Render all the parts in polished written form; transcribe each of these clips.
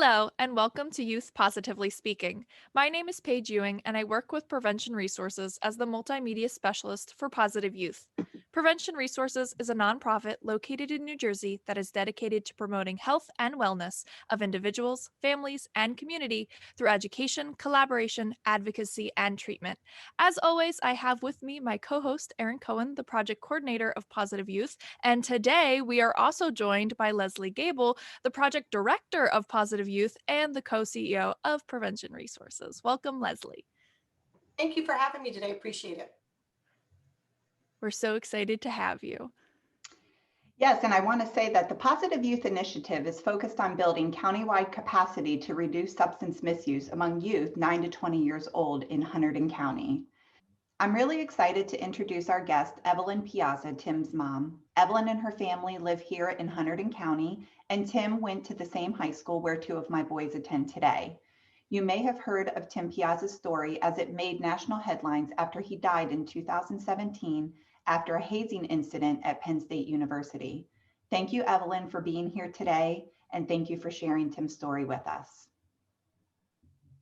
Hello, and welcome to Youth Positively Speaking. My name is Paige Ewing, and I work with Prevention Resources as the multimedia specialist for Positive Youth. Prevention Resources is a nonprofit located in New Jersey that is dedicated to promoting health and wellness of individuals, families, and community through education, collaboration, advocacy, and treatment. As always, I have with me my co host, Erin Cohen, the project coordinator of Positive Youth. And today we are also joined by Lesley Gabel, the project director of Positive Youth and the co CEO of Prevention Resources. Welcome, Lesley. Thank you for having me today. Appreciate it. We're so excited to have you. Yes, and I want to say that the Positive Youth Initiative is focused on building countywide capacity to reduce substance misuse among youth 9 to 20 years old in Hunterdon County. I'm really excited to introduce our guest, Evelyn Piazza, Tim's mom. Evelyn and her family live here in Hunterdon County, and Tim went to the same high school where two of my boys attend today. You may have heard of Tim Piazza's story as it made national headlines after he died in 2017 after a hazing incident at Penn State University. Thank you, Evelyn, for being here today, and thank you for sharing Tim's story with us.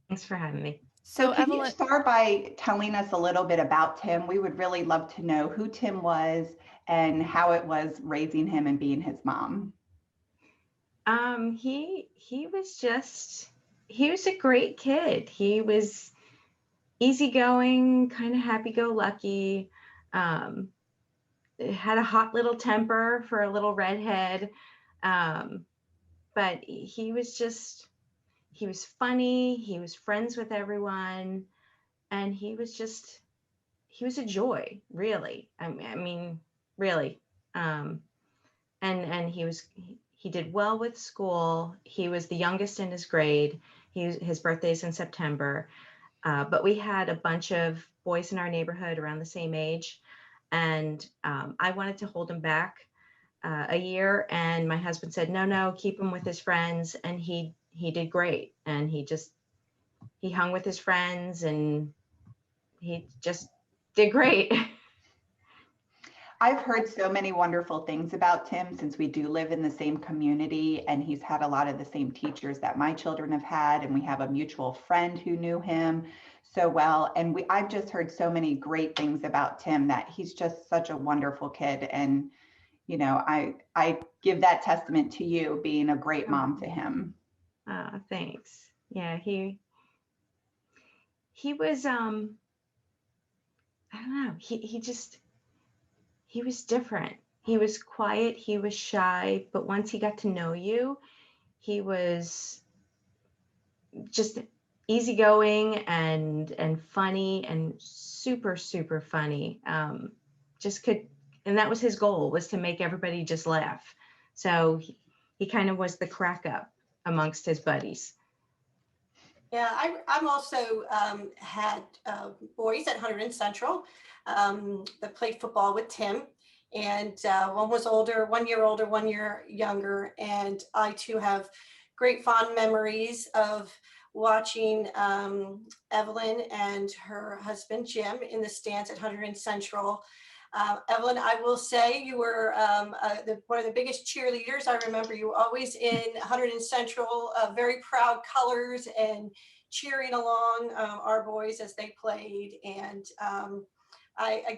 Thanks for having me. So can Evelyn, you start by telling us a little bit about Tim? We would really love to know who Tim was and how it was raising him and being his mom. He was a great kid. He was easygoing, kind of happy-go-lucky, had a hot little temper for a little redhead. But he was funny, he was friends with everyone, and he was a joy, really. I mean, really. And he did well with school. He was the youngest in his grade. His birthday's in September. But we had a bunch of boys in our neighborhood around the same age. And I wanted to hold him back a year. And my husband said, no, keep him with his friends. And he did great. And he hung with his friends and he just did great. I've heard so many wonderful things about Tim since we do live in the same community, and he's had a lot of the same teachers that my children have had, and we have a mutual friend who knew him so well. And I've just heard so many great things about Tim, that he's just such a wonderful kid. And, you know, I give that testament to you being a great mom to him. Thanks. Yeah, he was, I don't know, he was different. He was quiet, he was shy, but once he got to know you, he was just easygoing and funny and super, super funny. And that was his goal, was to make everybody just laugh. So he kind of was the crack up amongst his buddies. Yeah, I'm also had boys at Hunterdon Central that played football with Tim, and one was older, 1 year older, 1 year younger, and I too have great fond memories of watching Evelyn and her husband Jim in the stands at Hunterdon Central. Evelyn, I will say you were one of the biggest cheerleaders. I remember you always in Hunterdon Central, very proud colors and cheering along our boys as they played. And I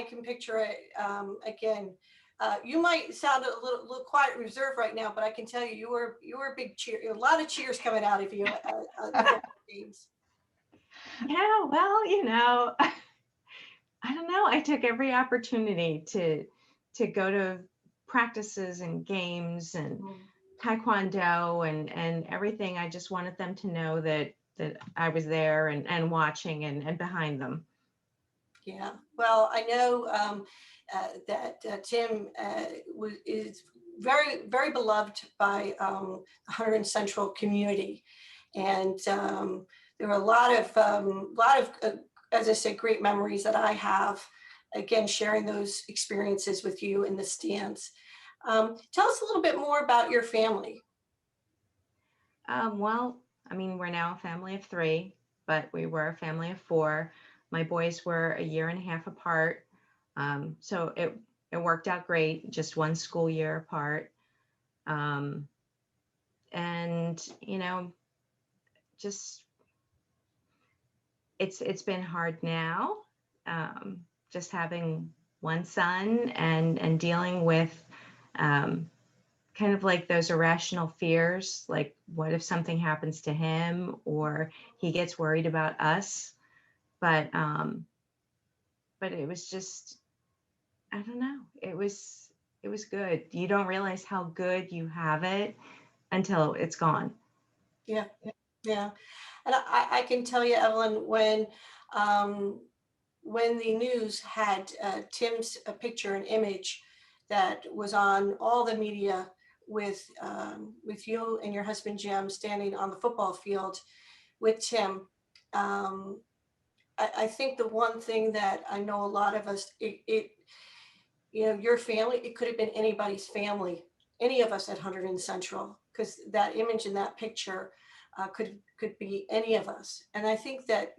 can picture it again. You might sound a little quiet and reserved right now, but I can tell you, you were a big cheer. A lot of cheers coming out of you at games. Yeah, well, I don't know. I took every opportunity to go to practices and games and taekwondo and everything. I just wanted them to know that I was there and watching and behind them. Yeah, well, I know that Tim is very, very beloved by the Hunterdon Central community, and there are a lot of as I said, great memories that I have, again, sharing those experiences with you in the stands. Tell us a little bit more about your family. Well, I mean, we're now a family of 3, but we were a family of 4. My boys were a year and a half apart. So it worked out great, just 1 school year apart. And, just, it's been hard now, just having one son and dealing with, kind of like those irrational fears, like what if something happens to him or he gets worried about us. But it was just, I don't know. It was good. You don't realize how good you have it until it's gone. Yeah, yeah. And I can tell you, Evelyn, when the news had Tim's picture and image that was on all the media with you and your husband Jim standing on the football field with Tim, I think the one thing that I know a lot of us, your family, it could have been anybody's family, any of us at 100 and Central, because that image in that picture could be any of us. And I think that,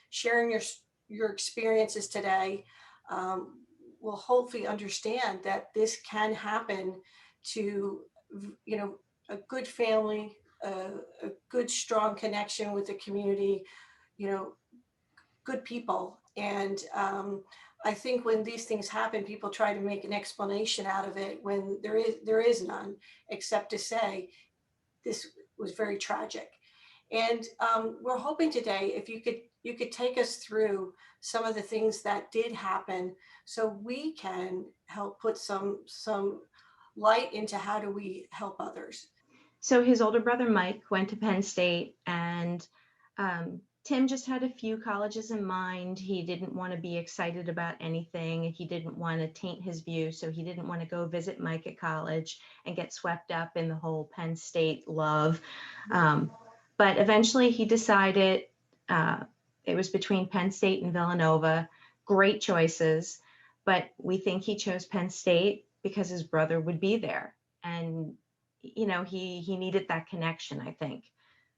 sharing your experiences today will hopefully understand that this can happen to, a good family, a good, strong connection with the community, good people. And I think when these things happen, people try to make an explanation out of it when there is none, except to say this was very tragic. And we're hoping today, if you could take us through some of the things that did happen, so we can help put some light into how do we help others. So his older brother Mike went to Penn State, and Tim just had a few colleges in mind. He didn't want to be excited about anything. He didn't want to taint his view, so he didn't want to go visit Mike at college and get swept up in the whole Penn State love. But eventually he decided it was between Penn State and Villanova. Great choices, but we think he chose Penn State because his brother would be there. And, he needed that connection, I think.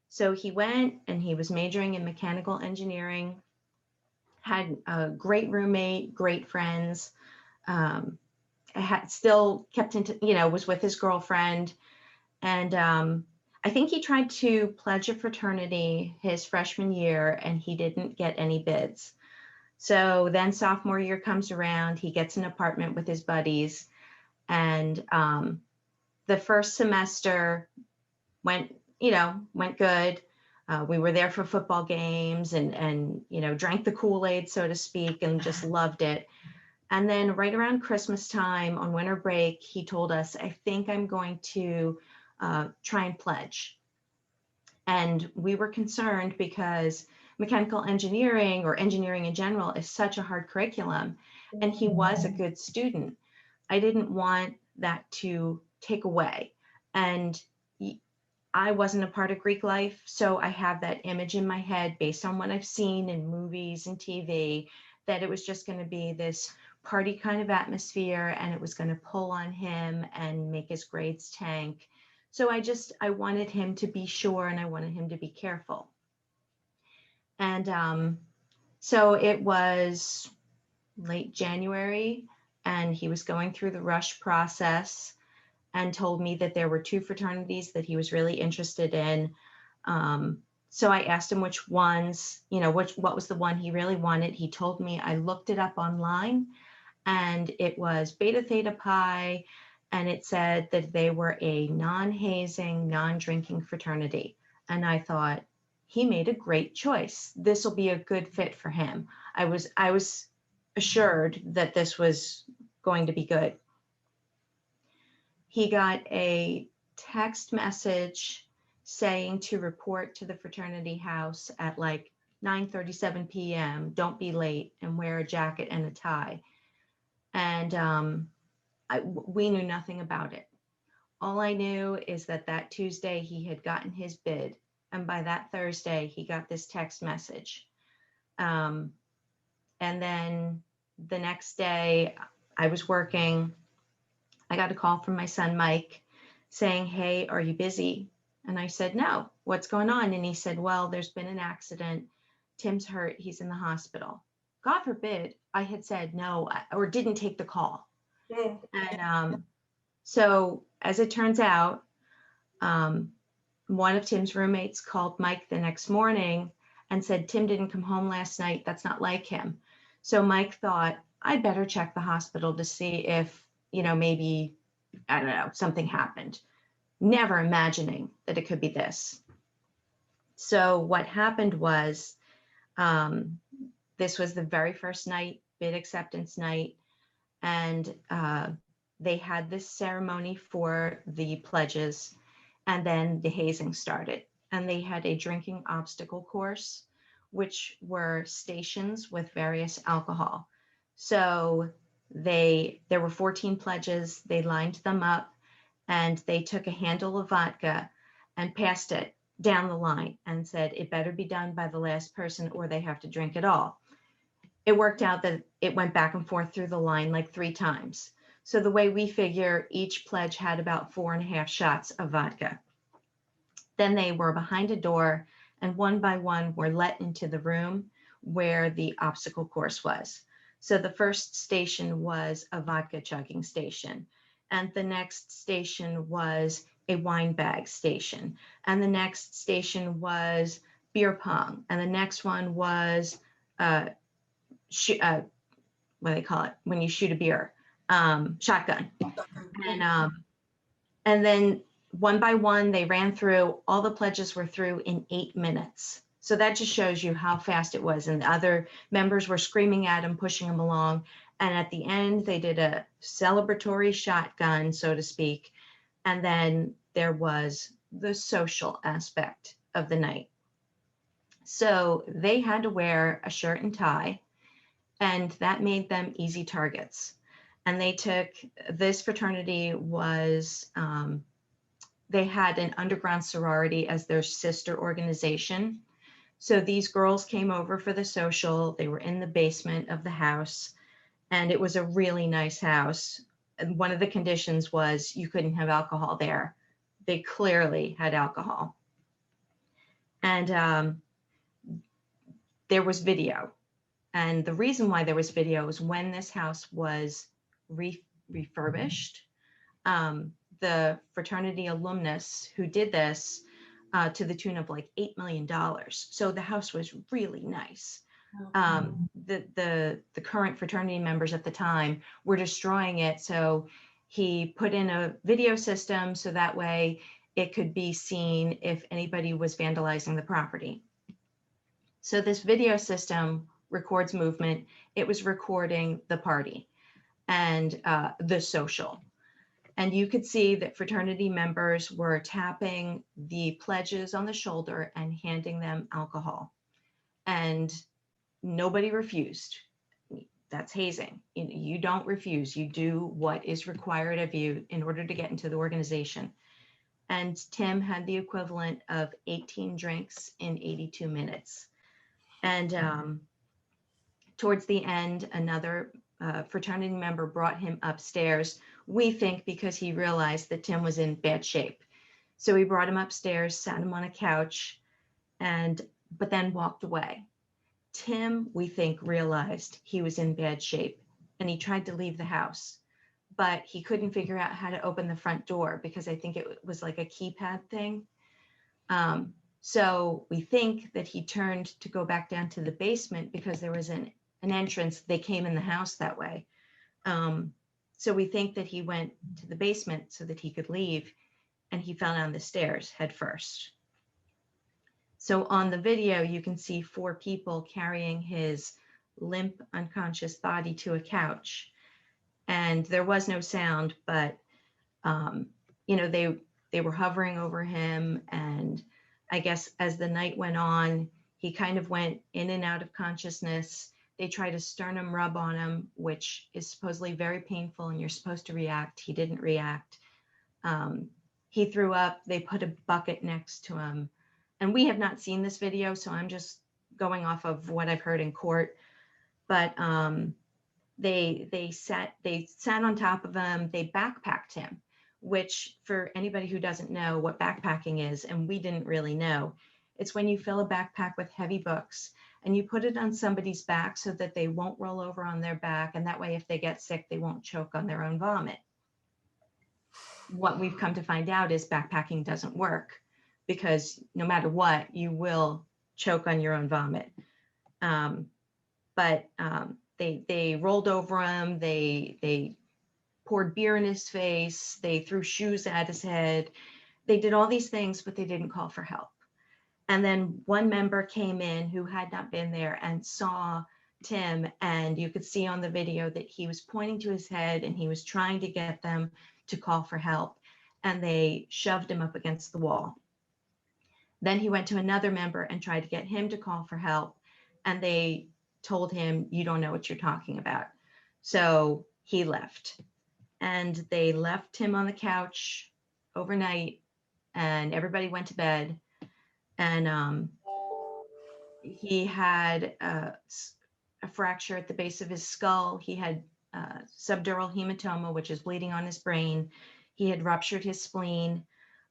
So he went and he was majoring in mechanical engineering, had a great roommate, great friends, still kept into, was with his girlfriend. And I think he tried to pledge a fraternity his freshman year and he didn't get any bids. So then sophomore year comes around, he gets an apartment with his buddies, and the first semester went good. We were there for football games and drank the Kool-Aid, so to speak, and just loved it. And then right around Christmas time on winter break, he told us, I think I'm going to try and pledge. And we were concerned because mechanical engineering or engineering in general is such a hard curriculum. And he was a good student. I didn't want that to take away. And I wasn't a part of Greek life, so I have that image in my head based on what I've seen in movies and TV, that it was just going to be this party kind of atmosphere and it was going to pull on him and make his grades tank. So I wanted him to be sure and I wanted him to be careful. And so it was late January and he was going through the rush process and told me that there were two fraternities that he was really interested in. So I asked him which ones, what was the one he really wanted. He told me, I looked it up online and it was Beta Theta Pi, and it said that they were a non-hazing, non-drinking fraternity. And I thought, he made a great choice. This will be a good fit for him. I was assured that this was going to be good. He got a text message saying to report to the fraternity house at like 9:37 p.m. Don't be late and wear a jacket and a tie. And we knew nothing about it. All I knew is that Tuesday he had gotten his bid. And by that Thursday, he got this text message. And then the next day I was working. I got a call from my son, Mike, saying, hey, are you busy? And I said, no, what's going on? And he said, well, there's been an accident. Tim's hurt. He's in the hospital. God forbid I had said no or didn't take the call. And so as it turns out, one of Tim's roommates called Mike the next morning and said, Tim didn't come home last night. That's not like him. So Mike thought, I'd better check the hospital to see if, maybe, I don't know, something happened, never imagining that it could be this. So what happened was, this was the very first night, bid acceptance night, and they had this ceremony for the pledges, and then the hazing started. And they had a drinking obstacle course, which were stations with various alcohol. So there were 14 pledges, they lined them up, and they took a handle of vodka and passed it down the line and said, it better be done by the last person or they have to drink it all. It worked out that it went back and forth through the line like 3 times. So the way we figure, each pledge had about 4.5 shots of vodka. Then they were behind a door, and one by one were let into the room where the obstacle course was. So the first station was a vodka chugging station, and the next station was a wine bag station, and the next station was beer pong, and the next one was what do they call it when you shoot a beer, shotgun. And then one by one they ran through. All the pledges were through in 8 minutes. So that just shows you how fast it was. And the other members were screaming at him, pushing him along. And at the end, they did a celebratory shotgun, so to speak. And then there was the social aspect of the night. So they had to wear a shirt and tie, and that made them easy targets. And they took, this fraternity was, they had an underground sorority as their sister organization. So these girls came over for the social. They were in the basement of the house, and it was a really nice house. And one of the conditions was you couldn't have alcohol there. They clearly had alcohol. And there was video. And the reason why there was video is when this house was refurbished, the fraternity alumnus who did this to the tune of like $8 million. So the house was really nice. The current fraternity members at the time were destroying it. So he put in a video system so that way it could be seen if anybody was vandalizing the property. So this video system records movement. It was recording the party and the social. And you could see that fraternity members were tapping the pledges on the shoulder and handing them alcohol. And nobody refused. That's hazing. You don't refuse. You do what is required of you in order to get into the organization. And Tim had the equivalent of 18 drinks in 82 minutes. And towards the end, another fraternity member brought him upstairs, we think because he realized that Tim was in bad shape. So he brought him upstairs, sat him on a couch, but then walked away. Tim, we think, realized he was in bad shape, and he tried to leave the house, but he couldn't figure out how to open the front door because I think it was like a keypad thing. So we think that he turned to go back down to the basement because there was an entrance. They came in the house that way. So we think that he went to the basement so that he could leave, and he fell down the stairs head first. So on the video, you can see 4 people carrying his limp, unconscious body to a couch. And there was no sound, but, they were hovering over him. And I guess as the night went on, he kind of went in and out of consciousness. They tried a sternum rub on him, which is supposedly very painful, and you're supposed to react. He didn't react. He threw up. They put a bucket next to him. And we have not seen this video, so I'm just going off of what I've heard in court. But they sat on top of him. They backpacked him, which for anybody who doesn't know what backpacking is, and we didn't really know, it's when you fill a backpack with heavy books and you put it on somebody's back so that they won't roll over on their back. And that way, if they get sick, they won't choke on their own vomit. What we've come to find out is backpacking doesn't work. because no matter what, you will choke on your own vomit. But they rolled over him. They poured beer in his face. They threw shoes at his head. They did all these things, but they didn't call for help. And then one member came in who had not been there and saw Tim, and you could see on the video that he was pointing to his head and he was trying to get them to call for help, and they shoved him up against the wall. Then he went to another member and tried to get him to call for help, and they told him, "You don't know what you're talking about." So he left, and they left him on the couch overnight, and everybody went to bed. And he had a fracture at the base of his skull. He had subdural hematoma, which is bleeding on his brain. He had ruptured his spleen.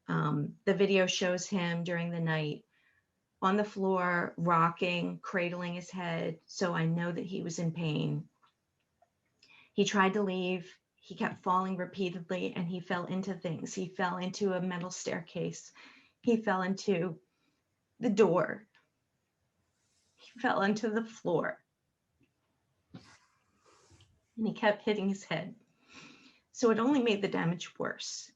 The video shows him during the night on the floor, rocking, cradling his head. So I know that he was in pain. He tried to leave. He kept falling repeatedly, and he fell into things. He fell into a metal staircase. He fell into the door. He fell into the floor. And he kept hitting his head. So it only made the damage worse.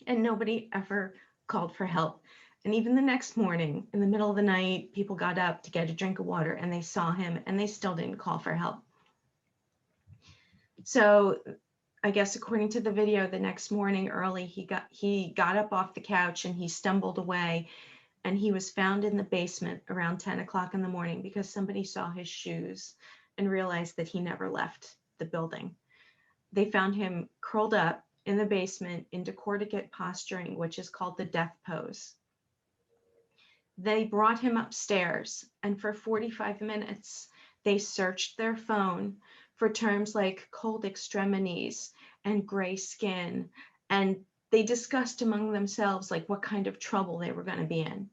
And nobody ever called for help. And even the next morning, in the middle of the night, people got up to get a drink of water and they saw him and they still didn't call for help. So I guess according to the video, the next morning early, he got up off the couch and he stumbled away, and he was found in the basement around 10 o'clock in the morning because somebody saw his shoes and realized that he never left the building. They found him curled up in the basement in decorticate posturing, which is called the death pose. They brought him upstairs, and for 45 minutes, they searched their phone for terms like cold extremities and gray skin, and they discussed among themselves like what kind of trouble they were going to be in.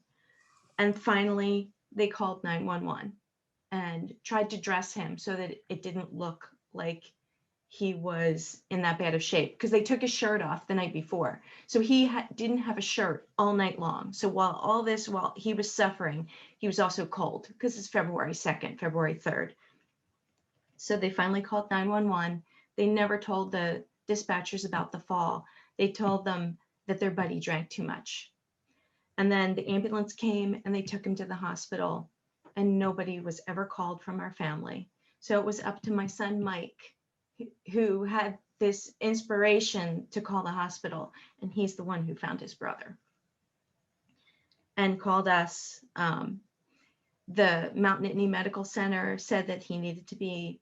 And finally, they called 911 and tried to dress him so that it didn't look like he was in that bad of shape, because they took his shirt off the night before. So he didn't have a shirt all night long. So while he was suffering, he was also cold because it's February 2nd, February 3rd. So they finally called 911. They never told the dispatchers about the fall. They told them that their buddy drank too much. And then the ambulance came and they took him to the hospital, and nobody was ever called from our family. So it was up to my son, Mike, who had this inspiration to call the hospital, and he's the one who found his brother and called us. The Mount Nittany Medical Center said that he needed to be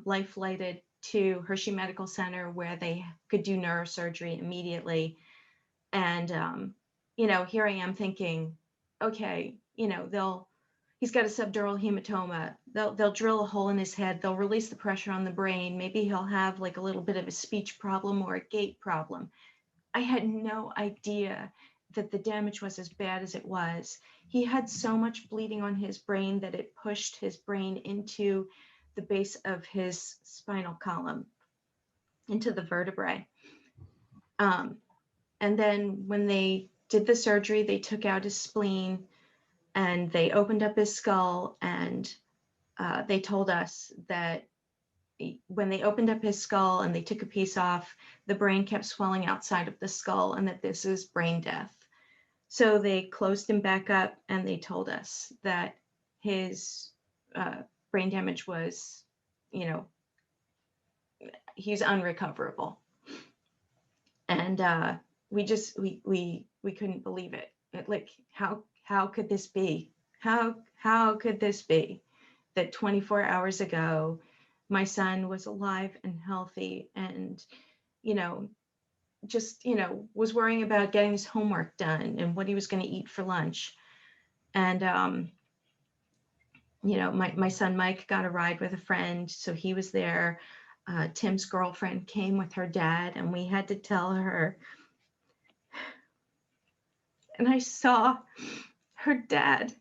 life flighted to Hershey Medical Center, where they could do neurosurgery immediately. And here I am thinking, okay, he's got a subdural hematoma. They'll drill a hole in his head. They'll release the pressure on the brain. Maybe he'll have like a little bit of a speech problem or a gait problem. I had no idea that the damage was as bad as it was. He had so much bleeding on his brain that it pushed his brain into the base of his spinal column, into the vertebrae. And then when they did the surgery, they took out his spleen and they opened up his skull, and they told us that when they opened up his skull and they took a piece off, the brain kept swelling outside of the skull, and that this is brain death. So they closed him back up, and they told us that his brain damage was, he's unrecoverable. And we couldn't believe it. Like, how could this be? How could this be that 24 hours ago, my son was alive and healthy and, was worrying about getting his homework done and what he was going to eat for lunch. And, my son, Mike, got a ride with a friend. So he was there. Tim's girlfriend came with her dad, and we had to tell her. And I saw her dad,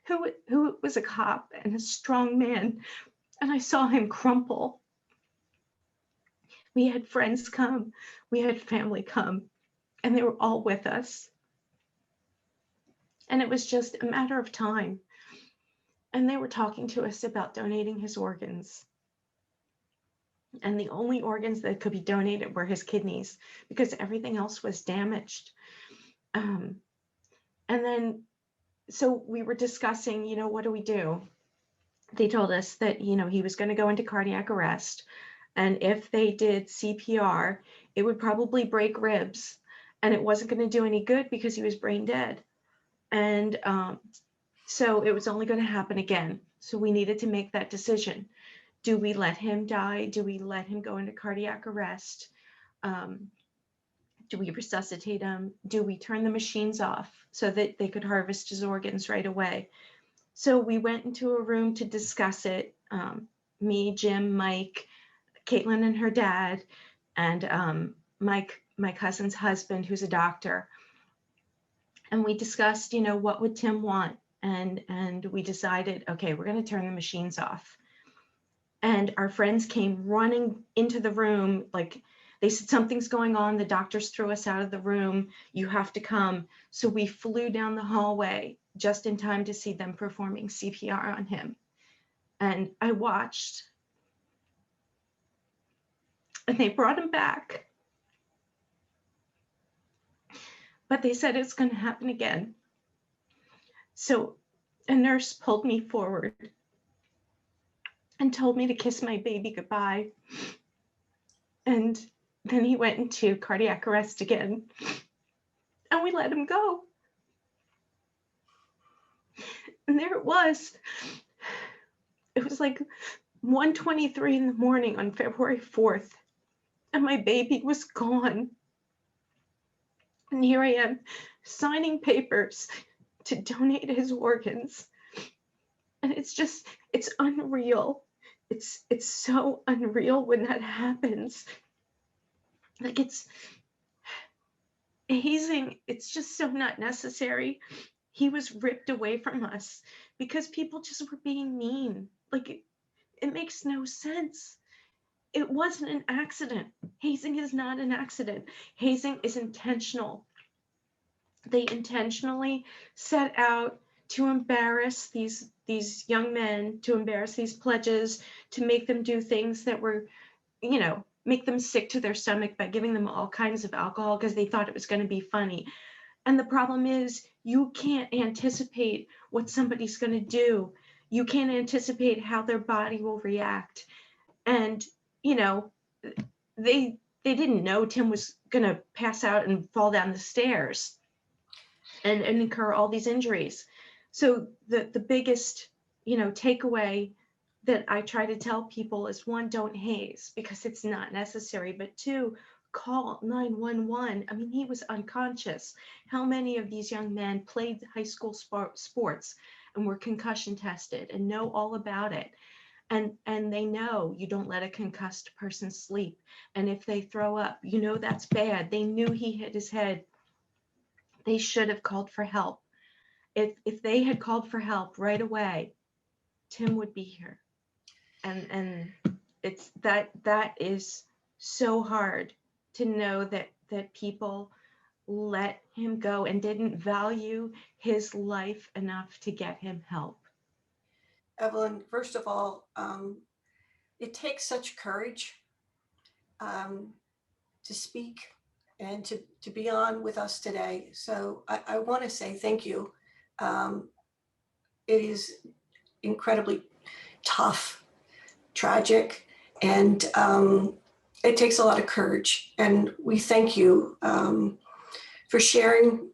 who was a cop and a strong man, and I saw him crumple. We had friends come, we had family come, and they were all with us. And it was just a matter of time. And they were talking to us about donating his organs. And the only organs that could be donated were his kidneys because everything else was damaged. And then, so we were discussing, what do we do? They told us that, he was going to go into cardiac arrest. And if they did CPR, it would probably break ribs. And it wasn't going to do any good because he was brain dead. And so it was only going to happen again. So we needed to make that decision. Do we let him die? Do we let him go into cardiac arrest? Do we resuscitate him? Do we turn the machines off so that they could harvest his organs right away? So we went into a room to discuss it. Me, Jim, Mike, Caitlin and her dad, and Mike, my cousin's husband, who's a doctor. And we discussed, what would Tim want? And we decided, okay, we're going to turn the machines off. And our friends came running into the room. Like they said, something's going on. The doctors threw us out of the room. You have to come. So we flew down the hallway just in time to see them performing CPR on him. And I watched. And they brought him back. But they said it's going to happen again. So a nurse pulled me forward and told me to kiss my baby goodbye. And then he went into cardiac arrest again. And we let him go. And there it was. It was like 1:23 in the morning on February 4th. And my baby was gone. And here I am signing papers to donate his organs. And it's unreal. It's so unreal when that happens. Like hazing, it's just so not necessary. He was ripped away from us because people just were being mean. Like it makes no sense. It wasn't an accident. Hazing is not an accident. Hazing is intentional. They intentionally set out to embarrass these young men, to embarrass these pledges, to make them do things that were, make them sick to their stomach by giving them all kinds of alcohol because they thought it was going to be funny. And the problem is you can't anticipate what somebody's going to do. You can't anticipate how their body will react. And they didn't know Tim was going to pass out and fall down the stairs and incur all these injuries. So the biggest, takeaway that I try to tell people is, one, don't haze because it's not necessary, but two, call 911. I mean, he was unconscious. How many of these young men played high school sports and were concussion tested and know all about it? And they know you don't let a concussed person sleep. And if they throw up, that's bad. They knew he hit his head. They should have called for help. If they had called for help right away, Tim would be here. And it's that is so hard to know that people let him go and didn't value his life enough to get him help. Evelyn, first of all, it takes such courage to speak and to be on with us today. So I want to say thank you. It is incredibly tough, tragic, and it takes a lot of courage. And we thank you for sharing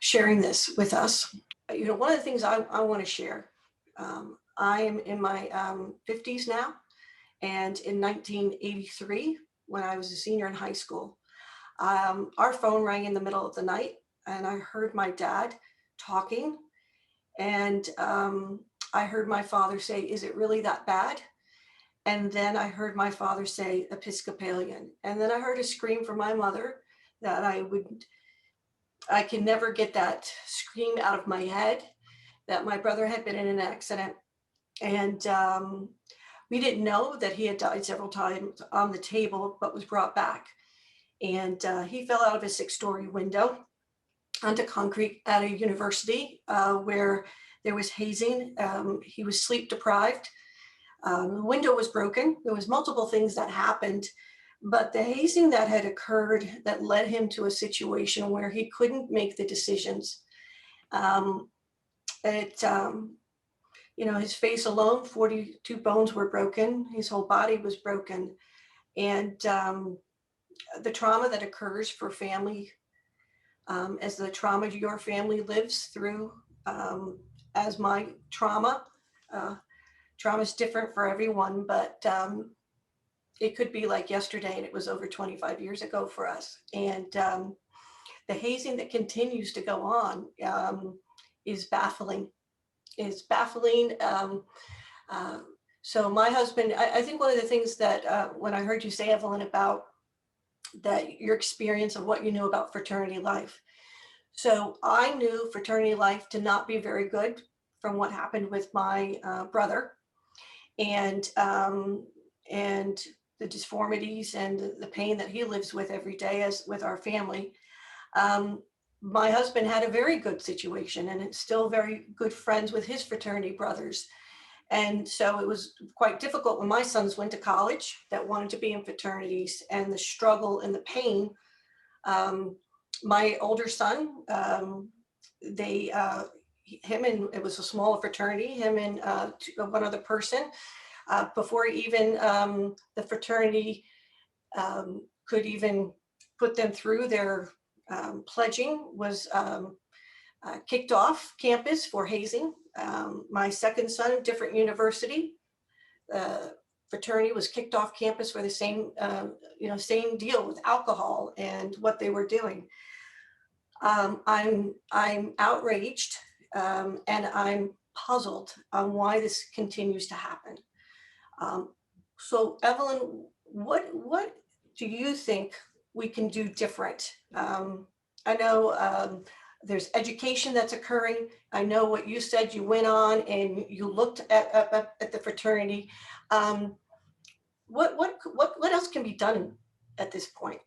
this with us. One of the things I want to share, I am in my 50s now, and in 1983, when I was a senior in high school, our phone rang in the middle of the night, and I heard my dad talking, and I heard my father say, "Is it really that bad?" And then I heard my father say, "Episcopalian." And then I heard a scream from my mother that I can never get that scream out of my head, that my brother had been in an accident. And we didn't know that he had died several times on the table, but was brought back. And he fell out of a 6-story window onto concrete at a university where there was hazing. He was sleep deprived. The window was broken. There was multiple things that happened, but the hazing that had occurred that led him to a situation where he couldn't make the decisions. His face alone, 42 bones were broken. His whole body was broken. And the trauma that occurs for family, as the trauma your family lives through, as my trauma. Trauma is different for everyone, but it could be like yesterday, and it was over 25 years ago for us. And the hazing that continues to go on is baffling. So my husband, I think one of the things that when I heard you say, Evelyn, about that your experience of what you knew about fraternity life. So I knew fraternity life to not be very good from what happened with my brother, and the disformities and the pain that he lives with every day as with our family. My husband had a very good situation and it's still very good friends with his fraternity brothers. And so it was quite difficult when my sons went to college that wanted to be in fraternities, and the struggle and the pain. My older son, him and it was a smaller fraternity, him and one other person, before even the fraternity could even put them through their pledging, was kicked off campus for hazing. My second son, different university, fraternity was kicked off campus for the same, same deal with alcohol and what they were doing. I'm outraged and I'm puzzled on why this continues to happen. So Evelyn, what do you think we can do different? I know there's education that's occurring. I know what you said, you went on and you looked at the fraternity. What else can be done at this point?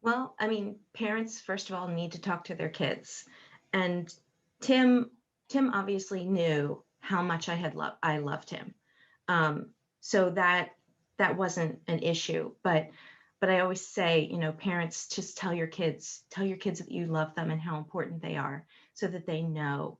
Well, I mean, parents, first of all, need to talk to their kids. And Tim obviously knew how much I loved him. So that wasn't an issue. But I always say, parents, just tell your kids that you love them and how important they are so that they know.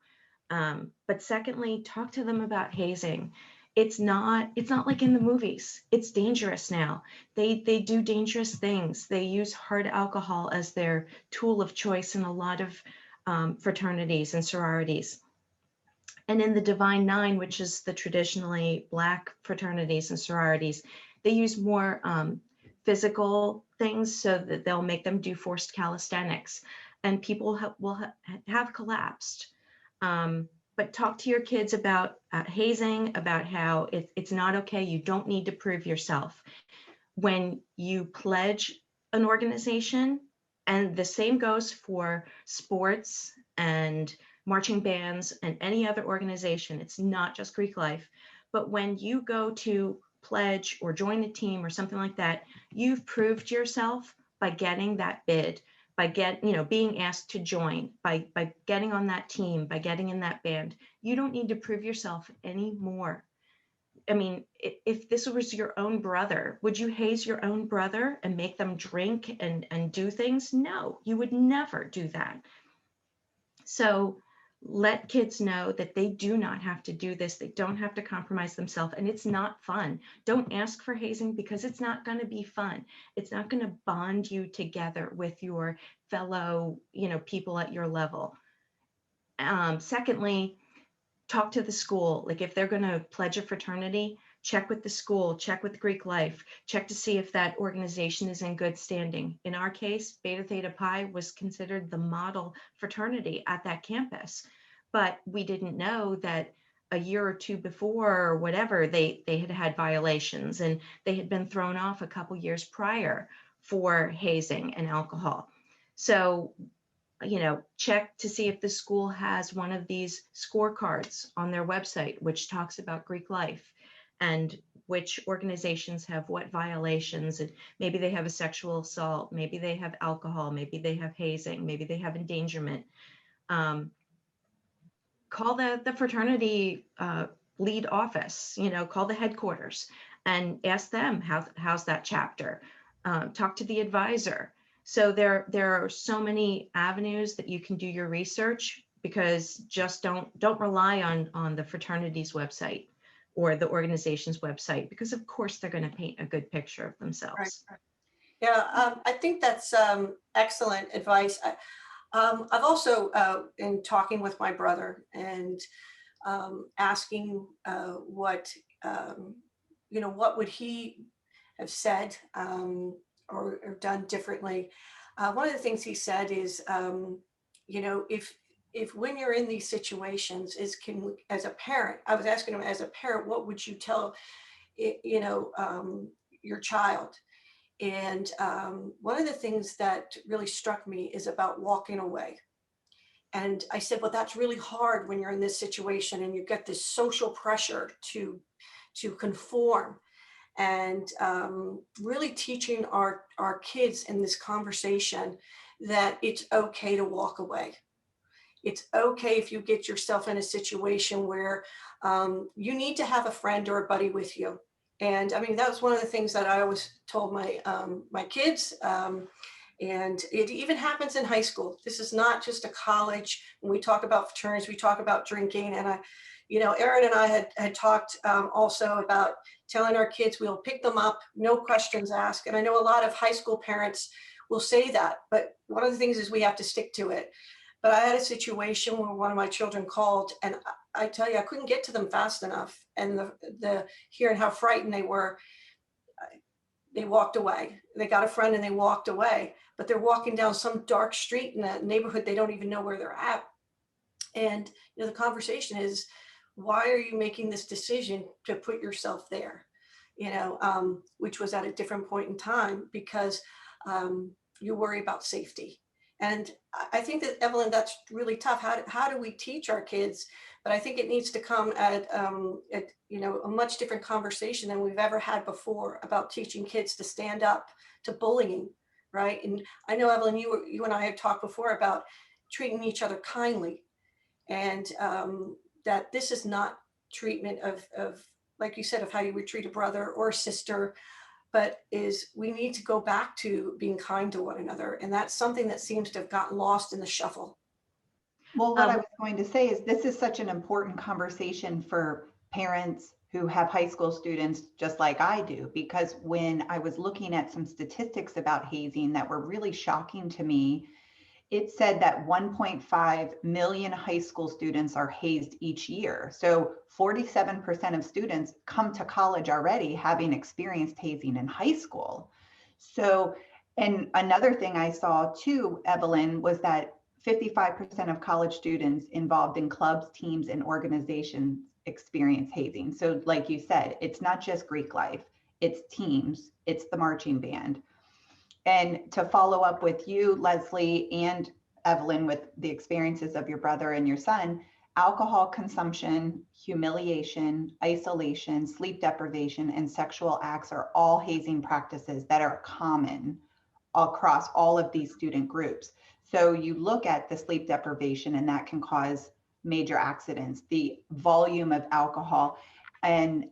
But secondly, talk to them about hazing. It's not like in the movies. It's dangerous now. They do dangerous things. They use hard alcohol as their tool of choice in a lot of fraternities and sororities. And in the Divine Nine, which is the traditionally Black fraternities and sororities, they use more physical things so that they'll make them do forced calisthenics, and people will have collapsed. But talk to your kids about hazing, about how it's not okay. You don't need to prove yourself. When you pledge an organization, and the same goes for sports and marching bands and any other organization, it's not just Greek life, but when you go to pledge or join a team or something like that, you've proved yourself by getting that bid, by being asked to join, by getting on that team, by getting in that band. You don't need to prove yourself anymore. I mean, if this was your own brother, would you haze your own brother and make them drink and do things? No, you would never do that. So let kids know that they do not have to do this. They don't have to compromise themselves, and it's not fun. Don't ask for hazing because it's not going to be fun. It's not going to bond you together with your fellow, people at your level. Secondly, talk to the school. Like if they're going to pledge a fraternity, check with the school, check with Greek Life, check to see if that organization is in good standing. In our case, Beta Theta Pi was considered the model fraternity at that campus, but we didn't know that a year or two before or whatever, they had violations, and they had been thrown off a couple years prior for hazing and alcohol. So check to see if the school has one of these scorecards on their website, which talks about Greek life and which organizations have what violations, and maybe they have a sexual assault, maybe they have alcohol, maybe they have hazing, maybe they have endangerment. Call the fraternity lead office, call the headquarters and ask them how's that chapter. Talk to the advisor. So there are so many avenues that you can do your research, because just don't rely on the fraternity's website or the organization's website, because of course they're going to paint a good picture of themselves. Right. Yeah, I think that's excellent advice. I've also, in talking with my brother and asking what would he have said or done differently. One of the things he said is, if when you're in these situations, as a parent, I was asking him, as a parent, what would you tell, your child? And one of the things that really struck me is about walking away. And I said, well, that's really hard when you're in this situation and you get this social pressure to conform. And really teaching our kids in this conversation that it's okay to walk away. It's okay if you get yourself in a situation where you need to have a friend or a buddy with you. And I mean, that was one of the things that I always told my kids. And it even happens in high school. This is not just a college. When we talk about fraternities, we talk about drinking. And Erin and I had talked also about telling our kids we'll pick them up, no questions asked. And I know a lot of high school parents will say that, but one of the things is we have to stick to it. But I had a situation where one of my children called, and I tell you, I couldn't get to them fast enough. And the hearing how frightened they were, they walked away. They got a friend and they walked away, but they're walking down some dark street in a neighborhood they don't even know where they're at. And the conversation is, why are you making this decision to put yourself there? Which was at a different point in time, because you worry about safety. And I think that, Evelyn, that's really tough. How do we teach our kids? But I think it needs to come at a much different conversation than we've ever had before about teaching kids to stand up to bullying, right? And I know, Evelyn, you and I have talked before about treating each other kindly, and that this is not treatment of, like you said, of how you would treat a brother or a sister, but we need to go back to being kind to one another. And that's something that seems to have gotten lost in the shuffle. Well, what I was going to say is this is such an important conversation for parents who have high school students, just like I do, because when I was looking at some statistics about hazing that were really shocking to me, it said that 1.5 million high school students are hazed each year. So 47% of students come to college already having experienced hazing in high school. So, and another thing I saw too, Evelyn, was that 55% of college students involved in clubs, teams, and organizations experience hazing. So like you said, it's not just Greek life, it's teams, it's the marching band. And to follow up with you, Lesley and Evelyn, with the experiences of your brother and your son, alcohol consumption, humiliation, isolation, sleep deprivation, and sexual acts are all hazing practices that are common across all of these student groups. So you look at the sleep deprivation, and that can cause major accidents, the volume of alcohol. And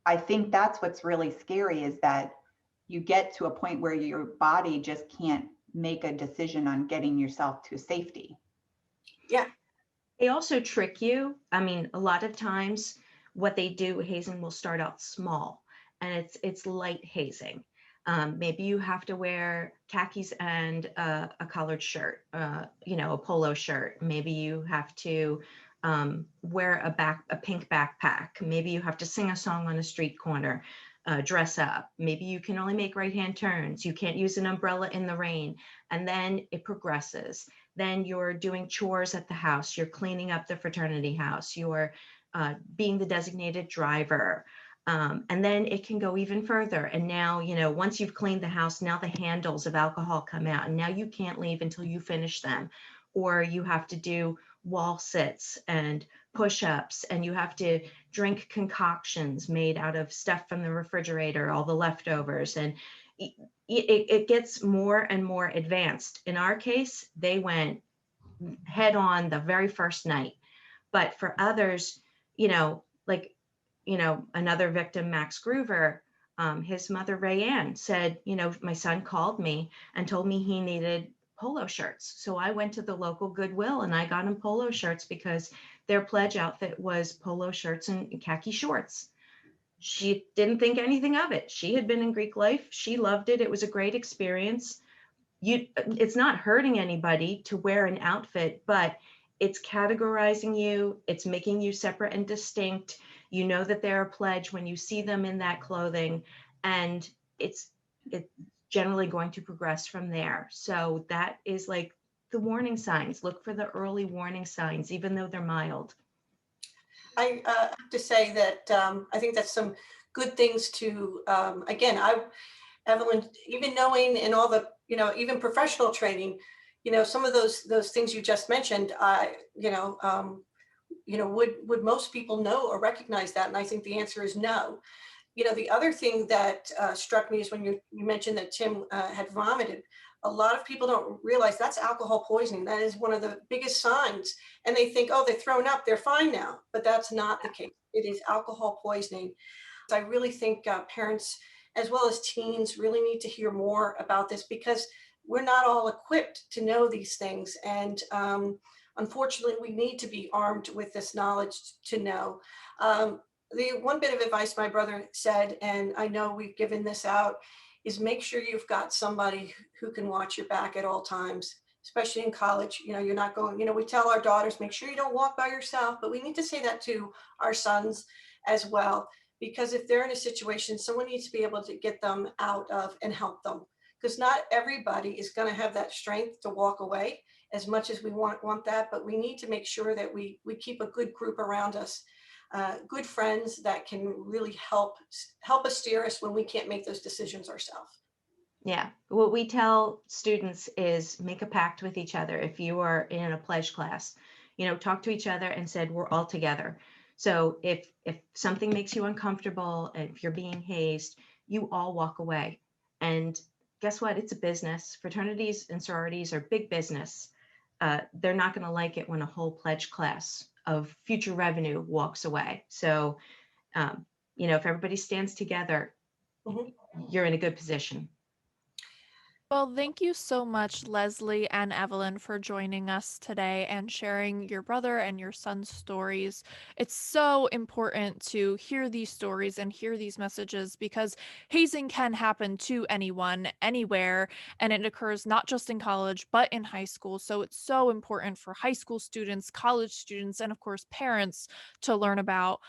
I think that's what's really scary, is that you get to a point where your body just can't make a decision on getting yourself to safety. Yeah. They also trick you. I mean, a lot of times what they do, hazing will start out small, and it's light hazing. Maybe you have to wear khakis and a collared shirt, a polo shirt. Maybe you have to wear a pink backpack. Maybe you have to sing a song on a street corner. Dress up. Maybe you can only make right-hand turns. You can't use an umbrella in the rain. And then it progresses. Then you're doing chores at the house. You're cleaning up the fraternity house. You're being the designated driver. And then it can go even further. And now, once you've cleaned the house, now the handles of alcohol come out. And now you can't leave until you finish them. Or you have to do wall sits and push-ups, and you have to drink concoctions made out of stuff from the refrigerator, all the leftovers, and it gets more and more advanced. In our case, they went head on the very first night. But for others, another victim, Max Groover, his mother, Rayanne, said, my son called me and told me he needed polo shirts. So I went to the local Goodwill and I got him polo shirts because their pledge outfit was polo shirts and khaki shorts. She didn't think anything of it. She had been in Greek life. She loved it. It was a great experience. It's not hurting anybody to wear an outfit, but it's categorizing you. It's making you separate and distinct. You know that they're a pledge when you see them in that clothing, and it's generally going to progress from there. So that is like the warning signs. Look for the early warning signs, even though they're mild. I have to say that I think that's some good things to, Evelyn, even knowing in all the, even professional training, some of those things you just mentioned, would most people know or recognize that? And I think the answer is no. The other thing that struck me is when you mentioned that Tim had vomited. A lot of people don't realize that's alcohol poisoning. That is one of the biggest signs. And they think, oh, they're thrown up, they're fine now. But that's not the case. It is alcohol poisoning. So I really think parents, as well as teens, really need to hear more about this because we're not all equipped to know these things. And unfortunately, we need to be armed with this knowledge to know. The one bit of advice my brother said, and I know we've given this out, is make sure you've got somebody who can watch your back at all times, especially in college. You're not going, we tell our daughters, make sure you don't walk by yourself, but we need to say that to our sons as well, because if they're in a situation, someone needs to be able to get them out of and help them, because not everybody is going to have that strength to walk away as much as we want that, but we need to make sure that we keep a good group around us. Good friends that can really help us steer us when we can't make those decisions ourselves. Yeah. What we tell students is make a pact with each other. If you are in a pledge class, talk to each other and said, we're all together. So if something makes you uncomfortable and if you're being hazed, you all walk away. And guess what? It's a business. Fraternities and sororities are big business. They're not going to like it when a whole pledge class of future revenue walks away. So, if everybody stands together, you're in a good position. Well, thank you so much, Lesley and Evelyn, for joining us today and sharing your brother and your son's stories. It's so important to hear these stories and hear these messages because hazing can happen to anyone, anywhere, and it occurs not just in college, but in high school. So it's so important for high school students, college students, and of course, parents to learn about.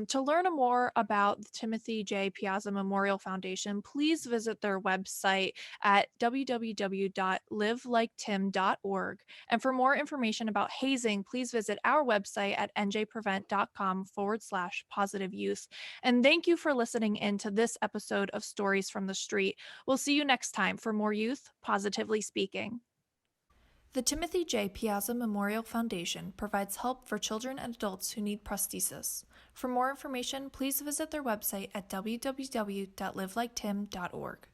To learn more about the Timothy J. Piazza Memorial Foundation, please visit their website at www.liveliketim.org. And for more information about hazing, please visit our website at njprevent.com/positive youth. And thank you for listening in to this episode of Stories from the Street. We'll see you next time for more youth positively speaking. The Timothy J. Piazza Memorial Foundation provides help for children and adults who need prosthesis. For more information, please visit their website at www.liveliketim.org.